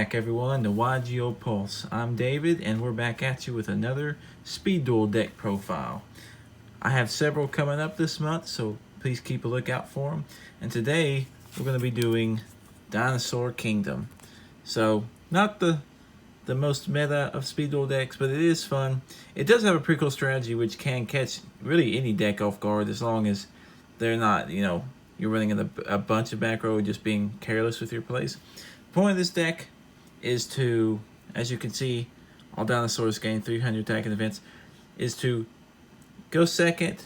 back, everyone, to YGO Pulse. I'm David, and we're back at you with another Speed Duel deck profile. I have several coming up this month, so please keep a lookout for them. And today, we're going to be doing Dinosaur Kingdom. So, not the most meta of Speed Duel decks, but it is fun. It does have a pretty cool strategy which can catch really any deck off guard as long as they're not, you're running in a bunch of back row just being careless with your plays. The point of this deck is to, as you can see, all dinosaurs gain 300 attack in events, is to go second,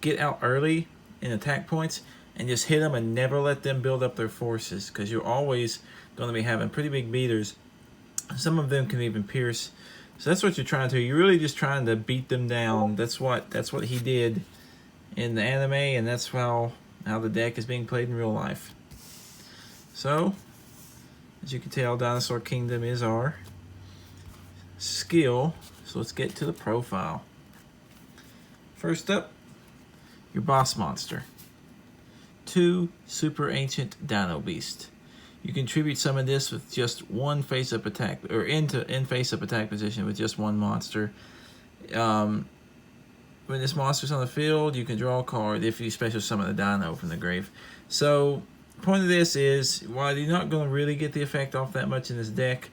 get out early in attack points, and just hit them and never let them build up their forces, because you're always going to be having pretty big beaters. Some of them can even pierce. So that's what you're trying to do. You're really just trying to beat them down. That's what he did in the anime, and that's how the deck is being played in real life. So, as you can tell, Dinosaur Kingdom is our skill. So let's get to the profile. First up, your boss monster. 2 super ancient Dino Beast. You contribute some of this with just one face-up attack, or in face-up attack position with just one monster. When this monster's on the field, you can draw a card if you special summon a dino from the grave. So, the point of this is, while you're not going to really get the effect off that much in this deck,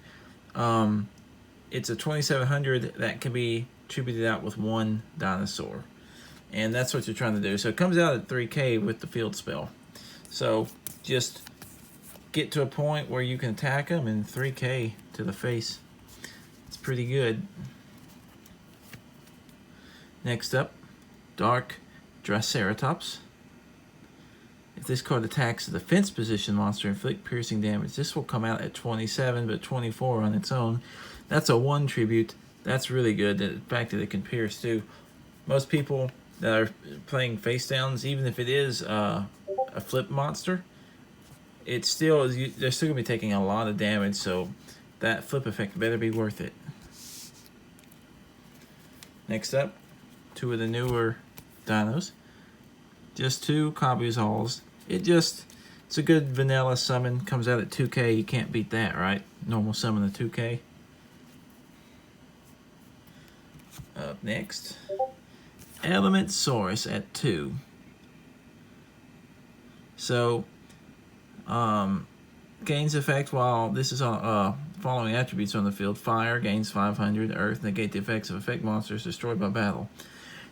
it's a 2700 that can be tributed out with one dinosaur. And that's what you're trying to do. So it comes out at 3k with the field spell. So just get to a point where you can attack them in 3k to the face. It's pretty good. Next up, Darkdriceratops. If this card attacks a defense position monster, inflict piercing damage. This will come out at 27, but 24 on its own. That's a 1 tribute. That's really good, the fact that it can pierce too. Most people that are playing face downs, even if it is a flip monster, they're still going to be taking a lot of damage, so that flip effect better be worth it. Next up, 2 of the newer dinos. Just 2 Kabuzaws. It's a good vanilla summon. Comes out at 2k. You can't beat that, right? Normal summon at 2k. Up next, Saurus at 2. So, gains effect while this is on following attributes on the field. Fire gains 500. Earth negate the effects of effect monsters destroyed by battle.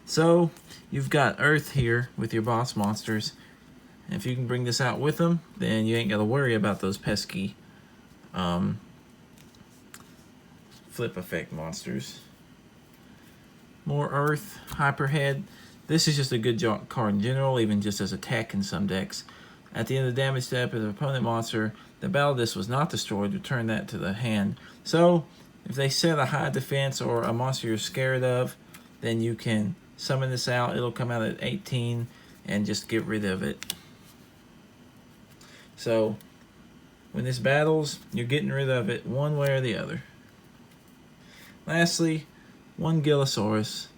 So you've got Earth here with your boss monsters. If you can bring this out with them, then you ain't got to worry about those pesky flip effect monsters. More Earth, Hyperhead. This is just a good card in general, even just as a tech in some decks. At the end of the damage step of the opponent monster, the battle disc was not destroyed, return that to the hand. So, if they set a high defense or a monster you're scared of, then you can summon this out. It'll come out at 18 and just get rid of it. So, when this battles, you're getting rid of it one way or the other. Lastly, 1 Gigasaurus.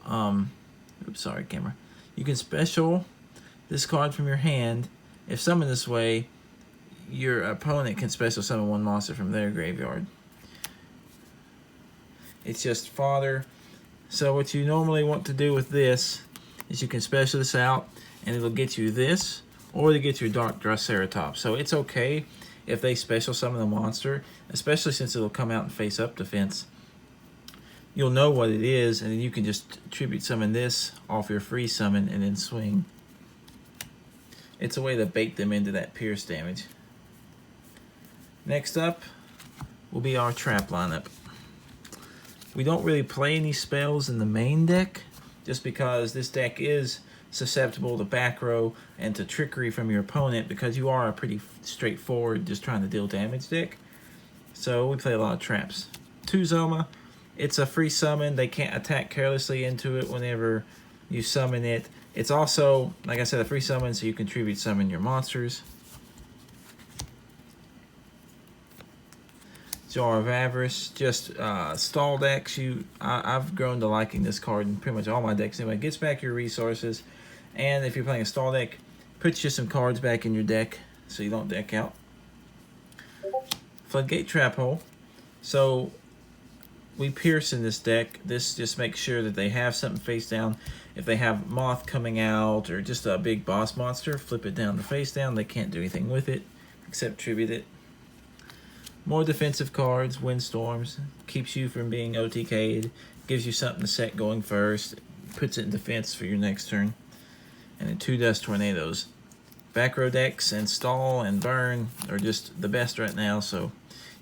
Oops, sorry, camera. You can special this card from your hand. If summoned this way, your opponent can special summon 1 monster from their graveyard. It's just fodder. So what you normally want to do with this is you can special this out, and it'll get you this, or to get your Darkdriceratops. So it's okay if they special summon a monster, especially since it'll come out in face-up defense. You'll know what it is, and then you can just tribute summon this off your free summon and then swing. It's a way to bait them into that pierce damage. Next up will be our trap lineup. We don't really play any spells in the main deck, just because this deck is susceptible to back row and to trickery from your opponent, because you are a pretty straightforward, just trying to deal damage deck. So we play a lot of traps. 2 Zoma. It's a free summon. They can't attack carelessly into it whenever you summon it. It's also, like I said, a free summon, so you can tribute summon your monsters. Jar of Avarice, just stall decks. I've grown to liking this card in pretty much all my decks anyway. It gets back your resources, and if you're playing a stall deck, puts you some cards back in your deck so you don't deck out. Floodgate Trap Hole. So we pierce in this deck. This just makes sure that they have something face down. If they have Moth coming out or just a big boss monster, flip it down to face down. They can't do anything with it except tribute it. More defensive cards, Windstorms, keeps you from being OTK'd, gives you something to set going first, puts it in defense for your next turn. And then 2 Dust Tornadoes. Back row decks and Stall and Burn are just the best right now, so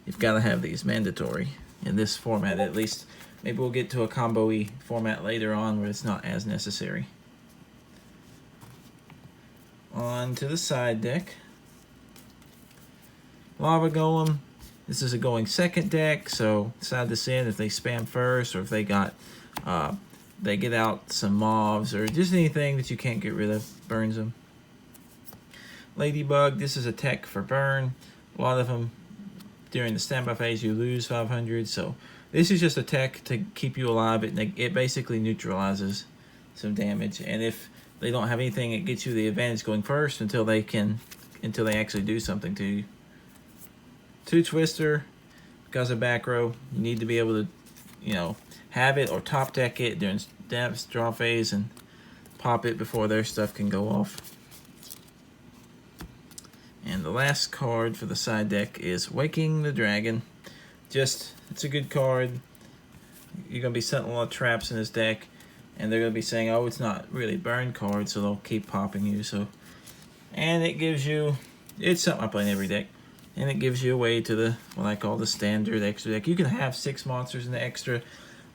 you've got to have these, mandatory, in this format at least. Maybe we'll get to a combo-y format later on where it's not as necessary. On to the side deck. Lava Golem. This is a going second deck, so decide this in if they spam first or if they got they get out some mobs or just anything that you can't get rid of, burns them. Ladybug, this is a tech for burn. A lot of them during the standby phase you lose 500, so this is just a tech to keep you alive. It basically neutralizes some damage, and if they don't have anything, it gets you the advantage going first until they actually do something to you. 2 Twister, because of back row, you need to be able to, you know, have it or top deck it during depth draw phase and pop it before their stuff can go off. And the last card for the side deck is Waking the Dragon. It's a good card. You're going to be setting a lot of traps in this deck, and they're going to be saying, oh, it's not really burn card, so they'll keep popping you. And it gives you, it's something I play in every deck. And it gives you a way to the, what I call the standard extra deck. You can have 6 monsters in the extra,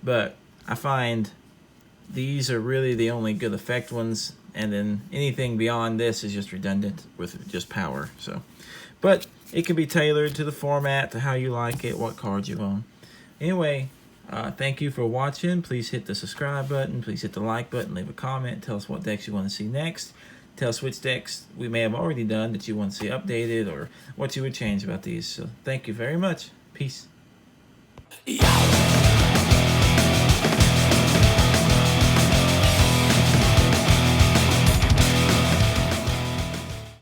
but I find these are really the only good effect ones, and then anything beyond this is just redundant with just power. But it can be tailored to the format, to how you like it, what cards you own. Anyway, thank you for watching. Please hit the subscribe button. Please hit the like button. Leave a comment. Tell us what decks you want to see next. Tell us which decks we may have already done that you want to see updated or what you would change about these. So thank you very much. Peace. Yeah.